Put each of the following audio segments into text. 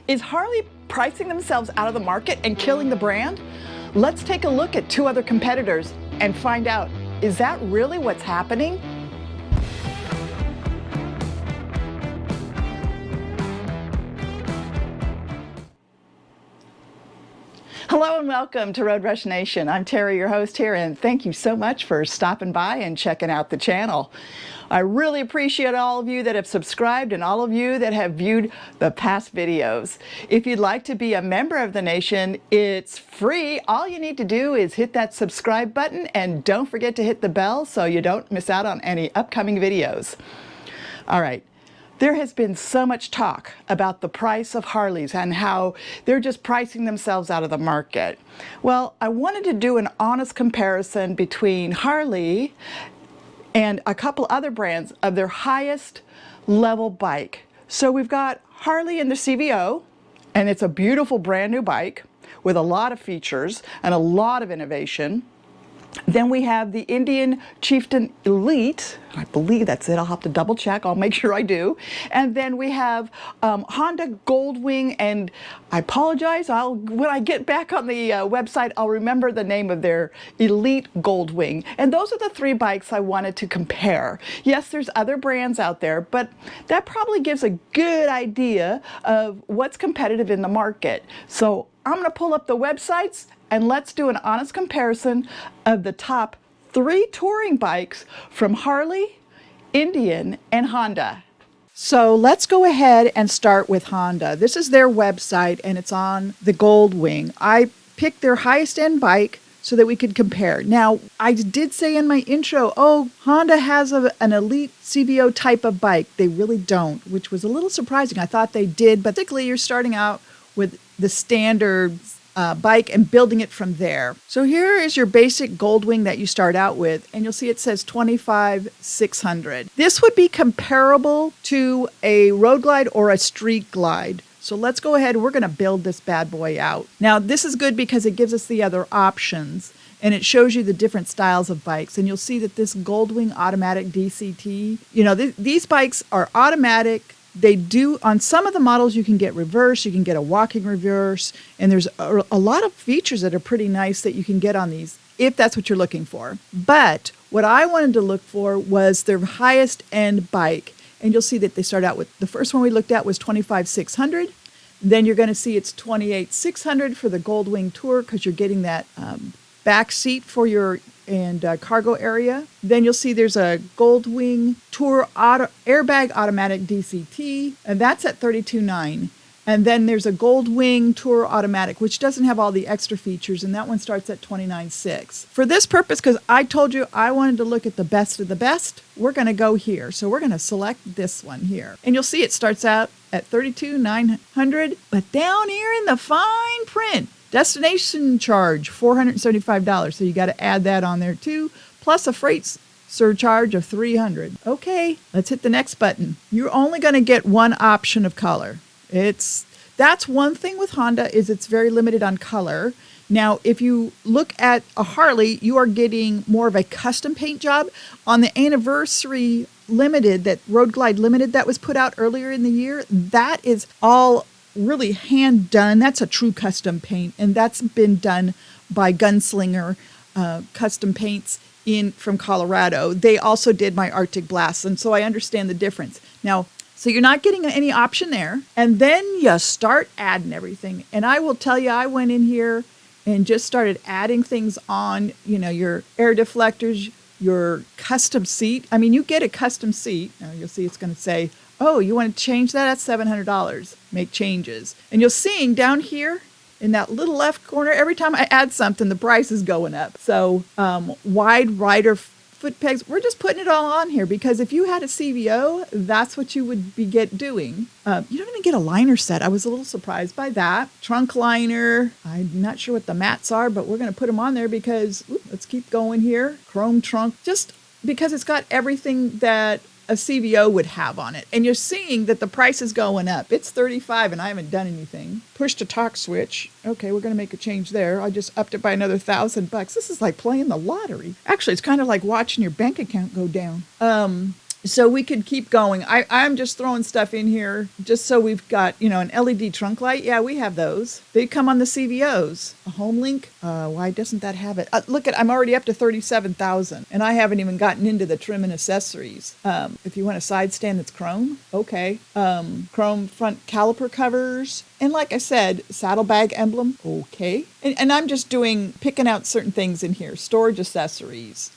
Is Harley pricing themselves out of the market and killing the brand? Let's take a look at two other competitors and find out, is that really what's happening? Hello and welcome to Road Rush Nation. I'm Terry, your host here, and thank you so much for stopping by and checking out the channel. I really appreciate all of you that have subscribed and all of you that have viewed the past videos. If you'd like to be a member of the nation, it's free. All you need to do is hit that subscribe button and don't forget to hit the bell so you don't miss out on any upcoming videos. All right. There has been so much talk about the price of Harleys and how they're just pricing themselves out of the market. Well, I wanted to do an honest comparison between Harley and a couple other brands of their highest level bike. So we've got Harley in the CVO, and it's a beautiful brand new bike with a lot of features and a lot of innovation. Then we have the Indian Chieftain Elite. I believe that's it. I'll have to double check. I'll make sure I do. And then we have Honda Goldwing, and I apologize. When I get back on the website, I'll remember the name of their Elite Goldwing. And those are the three bikes I wanted to compare. Yes, there's other brands out there, but that probably gives a good idea of what's competitive in the market. So I'm going to pull up the websites and let's do an honest comparison of the top three touring bikes from Harley, Indian, and Honda. So let's go ahead and start with Honda. This is their website and it's on the Goldwing. I picked their highest end bike so that we could compare. Now, I did say in my intro, Honda has an Elite CVO type of bike. They really don't, which was a little surprising. I thought they did, but particularly you're starting out with the standard bike and building it from there. So here is your basic Goldwing that you start out with, and you'll see it says 25,600. This would be comparable to a road glide or a street glide. So let's go ahead. We're going to build this bad boy out. Now this is good because it gives us the other options and it shows you the different styles of bikes. And you'll see that this Goldwing automatic DCT, these bikes are automatic. They do, on some of the models, you can get reverse, you can get a walking reverse, and there's a lot of features that are pretty nice that you can get on these, if that's what you're looking for. But what I wanted to look for was their highest end bike. And you'll see that they start out with, the first one we looked at was 25,600. Then you're going to see it's 28,600 for the Goldwing Tour because you're getting that back seat for your cargo area. Then you'll see there's a Goldwing Tour airbag automatic DCT, and that's at 32,900. And then there's a Goldwing Tour automatic, which doesn't have all the extra features, and that one starts at 29,600. For this purpose, because I told you I wanted to look at the best of the best, we're going to go here. So we're going to select this one here. And you'll see it starts out at 32,900, but down here in the fine print, destination charge, $475. So you got to add that on there too, plus a freight surcharge of $300. Okay, let's hit the next button. You're only going to get one option of color. That's one thing with Honda is it's very limited on color. Now, if you look at a Harley, you are getting more of a custom paint job. On the Anniversary Limited, that Road Glide Limited that was put out earlier in the year, that is all really hand done. That's a true custom paint, and that's been done by Gunslinger Custom Paints from Colorado. They also did my Arctic Blast, and so I understand the difference. Now, so you're not getting any option there, and then you start adding everything. And I will tell you, I went in here and just started adding things on, your air deflectors, your custom seat. I mean, you get a custom seat. Now you'll see it's going to say, oh, you want to change that? That's $700. Make changes. And you'll see down here in that little left corner, every time I add something, the price is going up. So wide rider foot pegs, we're just putting it all on here because if you had a CVO, that's what you would be doing. You don't even get a liner set. I was a little surprised by that. Trunk liner. I'm not sure what the mats are, but we're going to put them on there because, let's keep going here. Chrome trunk, just because it's got everything that a CVO would have on it. And you're seeing that the price is going up. It's $35 and I haven't done anything. Push to talk switch. Okay, we're going to make a change there. I just upped it by another $1,000. This is like playing the lottery. Actually, it's kind of like watching your bank account go down. So we could keep going. I'm just throwing stuff in here just so we've got, an LED trunk light. Yeah, we have those. They come on the CVOs. A home link. Why doesn't that have it? Look I'm already up to 37,000 and I haven't even gotten into the trim and accessories. If you want a side stand that's chrome, okay. Chrome front caliper covers. And like I said, saddlebag emblem, okay. And I'm just picking out certain things in here. Storage accessories.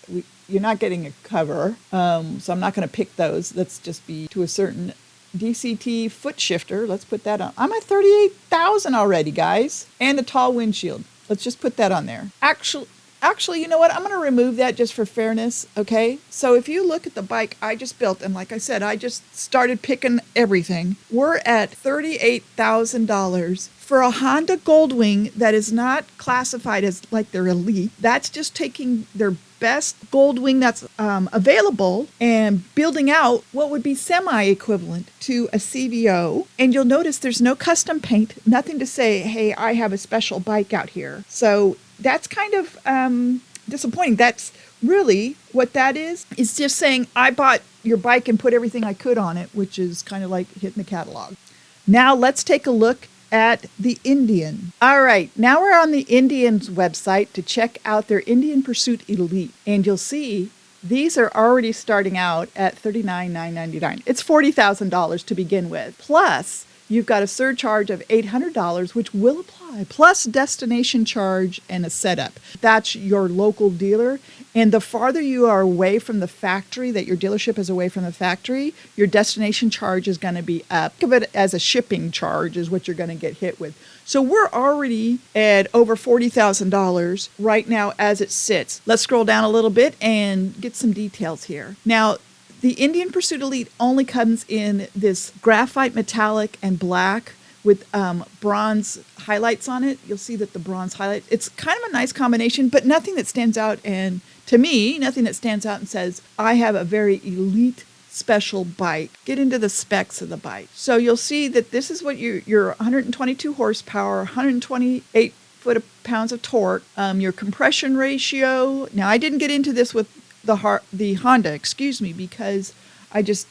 You're not getting a cover, so I'm not going to pick those. Let's just be to a certain DCT foot shifter. Let's put that on. I'm at 38,000 already, guys. And a tall windshield. Let's just put that on there. Actually, you know what? I'm going to remove that just for fairness, okay? So if you look at the bike I just built, and like I said, I just started picking everything. We're at $38,000 for a Honda Goldwing that is not classified as like their elite. That's just taking their best Goldwing that's available and building out what would be semi-equivalent to a CVO. And you'll notice there's no custom paint, nothing to say, hey, I have a special bike out here. So that's kind of disappointing. That's really what that is just saying I bought your bike and put everything I could on it, which is kind of like hitting the catalog. Now let's take a look at the Indian. All right, now we're on the Indian's website to check out their Indian Pursuit Elite. And you'll see these are already starting out at $39,999. It's $40,000 to begin with. Plus, you've got a surcharge of $800, which will apply, plus destination charge and a setup. That's your local dealer. And the farther you are away from the factory, that your dealership is away from the factory, your destination charge is going to be up. Think of it as a shipping charge is what you're going to get hit with. So we're already at over $40,000 right now as it sits. Let's scroll down a little bit and get some details here. Now, the Indian Pursuit Elite only comes in this graphite metallic and black with bronze highlights on it. You'll see that the bronze highlight, it's kind of a nice combination, but nothing that stands out. And to me, nothing that stands out and says, I have a very elite special bike. Get into the specs of the bike. So you'll see that this is what your 122 horsepower, 128 foot-pounds of torque, your compression ratio. Now, I didn't get into this with the Honda, because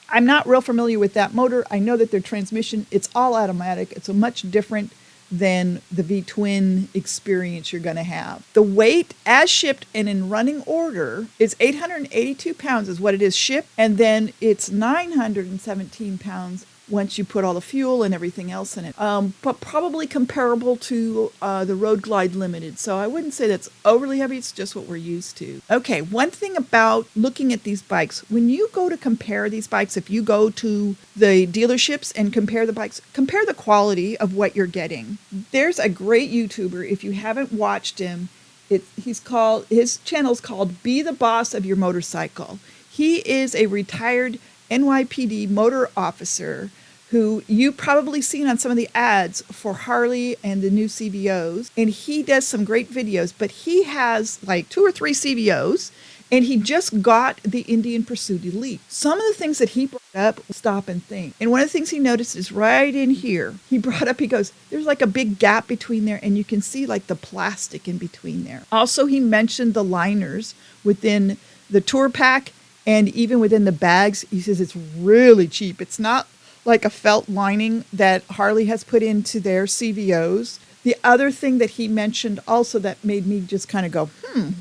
I'm not real familiar with that motor. I know that their transmission, it's all automatic. It's a much different than the V-twin experience you're going to have. The weight as shipped and in running order is 882 pounds is what it is shipped. And then it's 917 pounds once you put all the fuel and everything else in it. But probably comparable to the Road Glide Limited. So I wouldn't say that's overly heavy. It's just what we're used to. Okay, one thing about looking at these bikes, when you go to compare these bikes, if you go to the dealerships and compare the bikes, compare the quality of what you're getting. There's a great YouTuber, if you haven't watched him, his channel's called Be the Boss of Your Motorcycle. He is a retired NYPD motor officer who you probably seen on some of the ads for Harley and the new CVOs. And he does some great videos, but he has like 2 or 3 CVOs and he just got the Indian Pursuit Elite. Some of the things that he brought up, stop and think. And one of the things he noticed is right in here. He goes, there's like a big gap between there and you can see like the plastic in between there. Also, he mentioned the liners within the tour pack and even within the bags. He says it's really cheap. It's not like a felt lining that Harley has put into their CVOs. The other thing that he mentioned also that made me just kind of go,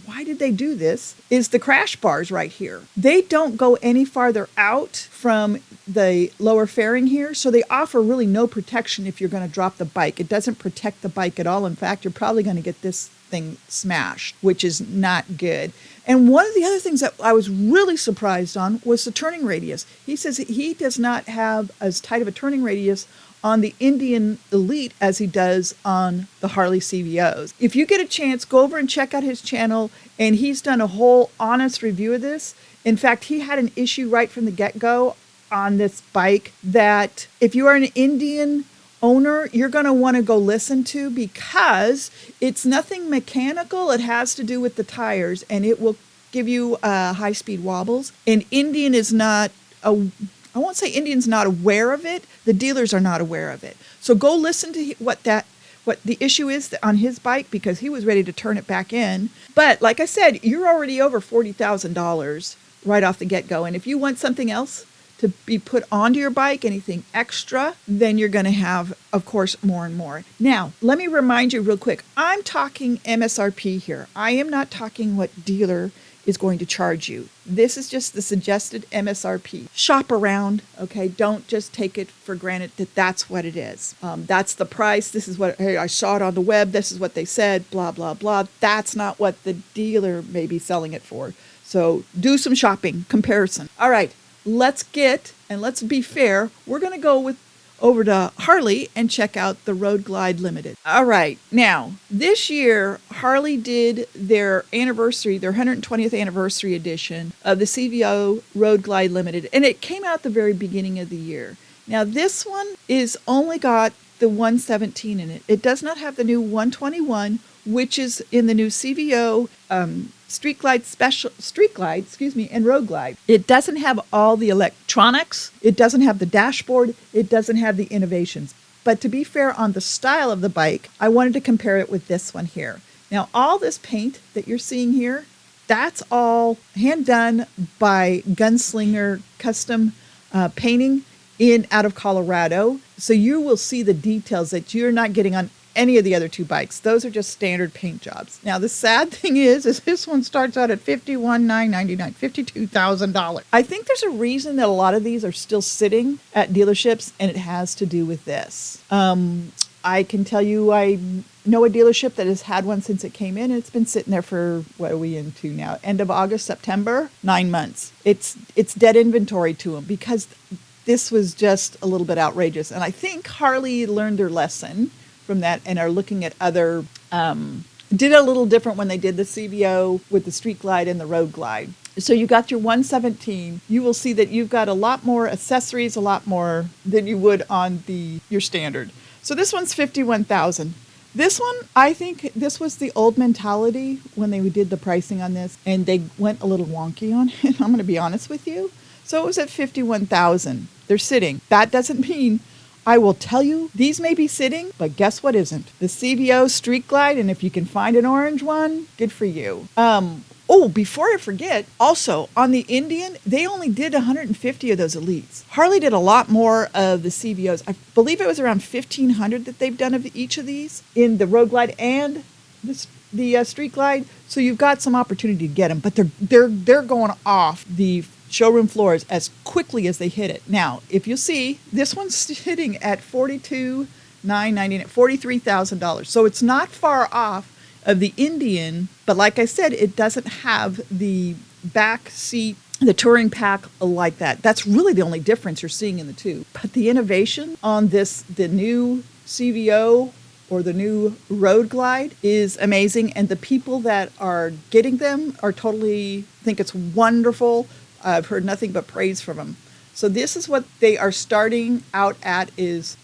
why did they do this, is the crash bars right here. They don't go any farther out from the lower fairing here, so they offer really no protection if you're going to drop the bike. It doesn't protect the bike at all. In fact, you're probably going to get this thing smashed, which is not good. And one of the other things that I was really surprised on was the turning radius. He says he does not have as tight of a turning radius on the Indian Elite as he does on the Harley CVOs. If you get a chance, go over and check out his channel, and he's done a whole honest review of this. In fact, he had an issue right from the get-go on this bike that if you are an Indian owner, you're going to want to go listen to, because it's nothing mechanical. It has to do with the tires, and it will give you high-speed wobbles. And Indian is not, I won't say Indian's not aware of it. The dealers are not aware of it. So go listen to what the issue is on his bike, because he was ready to turn it back in. But like I said, you're already over $40,000 right off the get-go. And if you want something else, to be put onto your bike, anything extra, then you're going to have, of course, more and more. Now, let me remind you real quick, I'm talking MSRP here. I am not talking what dealer is going to charge you. This is just the suggested MSRP. Shop around, okay? Don't just take it for granted that that's what it is. That's the price. This is what, hey, I saw it on the web. This is what they said, blah, blah, blah. That's not what the dealer may be selling it for. So do some shopping, comparison. All right, let's be fair. We're going to go over to Harley and check out the Road Glide Limited. All right, now this year Harley did their 120th anniversary edition of the CVO Road Glide Limited, and it came out the very beginning of the year. Now this one is only got the 117 in it. It does not have the new 121, which is in the new CVO Street Glide, and Road Glide. It doesn't have all the electronics. It doesn't have the dashboard. It doesn't have the innovations. But to be fair on the style of the bike, I wanted to compare it with this one here. Now, all this paint that you're seeing here, that's all hand done by Gunslinger Custom Painting out of Colorado. So you will see the details that you're not getting on any of the other two bikes. Those are just standard paint jobs. Now, the sad thing is this one starts out at $51,999, $52,000. I think there's a reason that a lot of these are still sitting at dealerships, and it has to do with this. I can tell you I know a dealership that has had one since it came in, and it's been sitting there for, what are we into now? End of August, September, 9 months. It's dead inventory to them because this was just a little bit outrageous. And I think Harley learned their lesson from that and are looking at other, did a little different when they did the CVO with the Street Glide and the Road Glide. So you got your 117. You will see that you've got a lot more accessories, a lot more than you would on your standard. So this one's $51,000. This one, I think this was the old mentality when they did the pricing on this, and they went a little wonky on it. I'm going to be honest with you. So it was at $51,000. They're sitting. That doesn't mean, I will tell you, these may be sitting, but guess what isn't? The CVO Street Glide, and if you can find an orange one, good for you. Before I forget, also on the Indian, they only did 150 of those Elites. Harley did a lot more of the CVOs. I believe it was around 1,500 that they've done of each of these in the Road Glide and the Street Glide. So you've got some opportunity to get them, but they're going off the showroom floors as quickly as they hit it. Now, if you see, this one's sitting at $42,999, $43,000. So it's not far off of the Indian, but like I said, it doesn't have the back seat, the touring pack like that. That's really the only difference you're seeing in the two. But the innovation on the new CVO or the new Road Glide is amazing, and the people that are getting them are totally think it's wonderful. I've heard nothing but praise from them. So this is what they are starting out at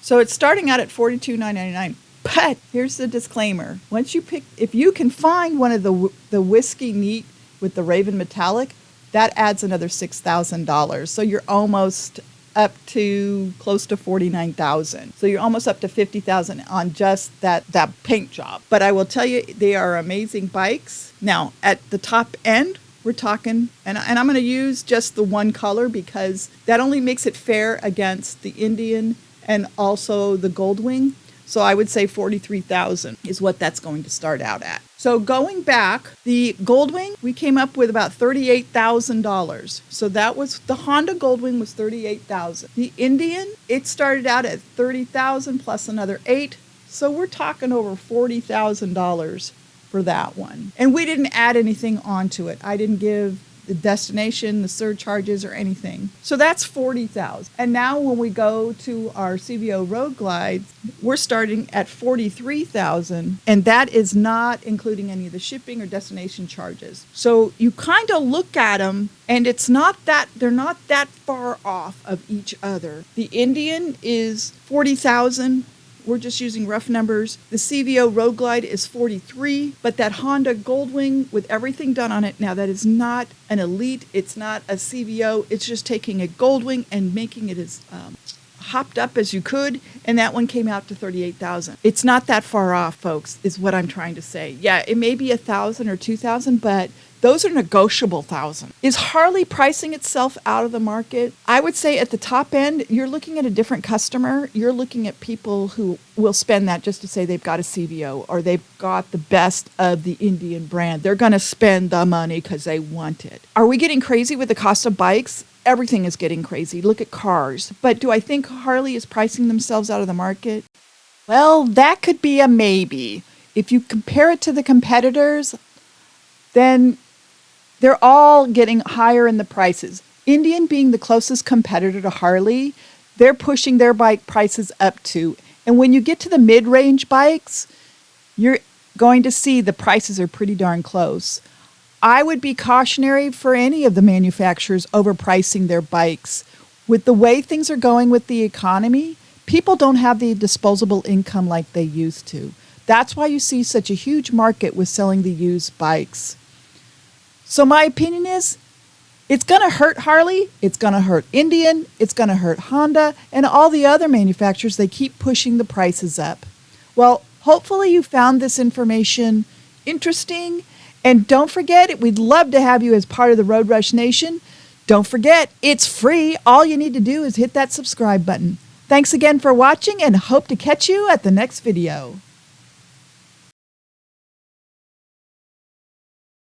so it's starting out at $42,999. But here's the disclaimer. Once you if you can find one of the Whiskey Neat with the Raven Metallic, that adds another $6,000. So you're almost up to close to $49,000. So you're almost up to $50,000 on just that paint job. But I will tell you, they are amazing bikes. Now, at the top end, we're talking, and I'm going to use just the one color because that only makes it fair against the Indian and also the Goldwing. So I would say $43,000 is what that's going to start out at. So going back, the Goldwing, we came up with about $38,000. So that was, the Honda Goldwing was $38,000. The Indian, it started out at $30,000 plus another $8,000. So we're talking over $40,000 for that one. And we didn't add anything onto it. I didn't give the destination, the surcharges, or anything. So that's $40,000. And now when we go to our CVO Road Glides, we're starting at $43,000, and that is not including any of the shipping or destination charges. So you kind of look at them, and they're not that far off of each other. The Indian is $40,000. We're just using rough numbers. The CVO Road Glide is $43,000, but that Honda Goldwing with everything done on it, now that is not an Elite, it's not a CVO, it's just taking a Goldwing and making it as hopped up as you could, and that one came out to $38,000. It's not that far off, folks, is what I'm trying to say. Yeah, it may be $1,000 or $2,000, but Those are negotiable thousands. Is Harley pricing itself out of the market? I would say at the top end, you're looking at a different customer. You're looking at people who will spend that just to say they've got a CVO or they've got the best of the Indian brand. They're going to spend the money because they want it. Are we getting crazy with the cost of bikes? Everything is getting crazy. Look at cars. But do I think Harley is pricing themselves out of the market? Well, that could be a maybe. If you compare it to the competitors, then they're all getting higher in the prices. Indian being the closest competitor to Harley, they're pushing their bike prices up too. And when you get to the mid-range bikes, you're going to see the prices are pretty darn close. I would be cautionary for any of the manufacturers overpricing their bikes. With the way things are going with the economy, people don't have the disposable income like they used to. That's why you see such a huge market with selling the used bikes. So my opinion is, it's going to hurt Harley, it's going to hurt Indian, it's going to hurt Honda, and all the other manufacturers. They keep pushing the prices up. Well, hopefully you found this information interesting. And don't forget, we'd love to have you as part of the Road Rush Nation. Don't forget, it's free. All you need to do is hit that subscribe button. Thanks again for watching and hope to catch you at the next video.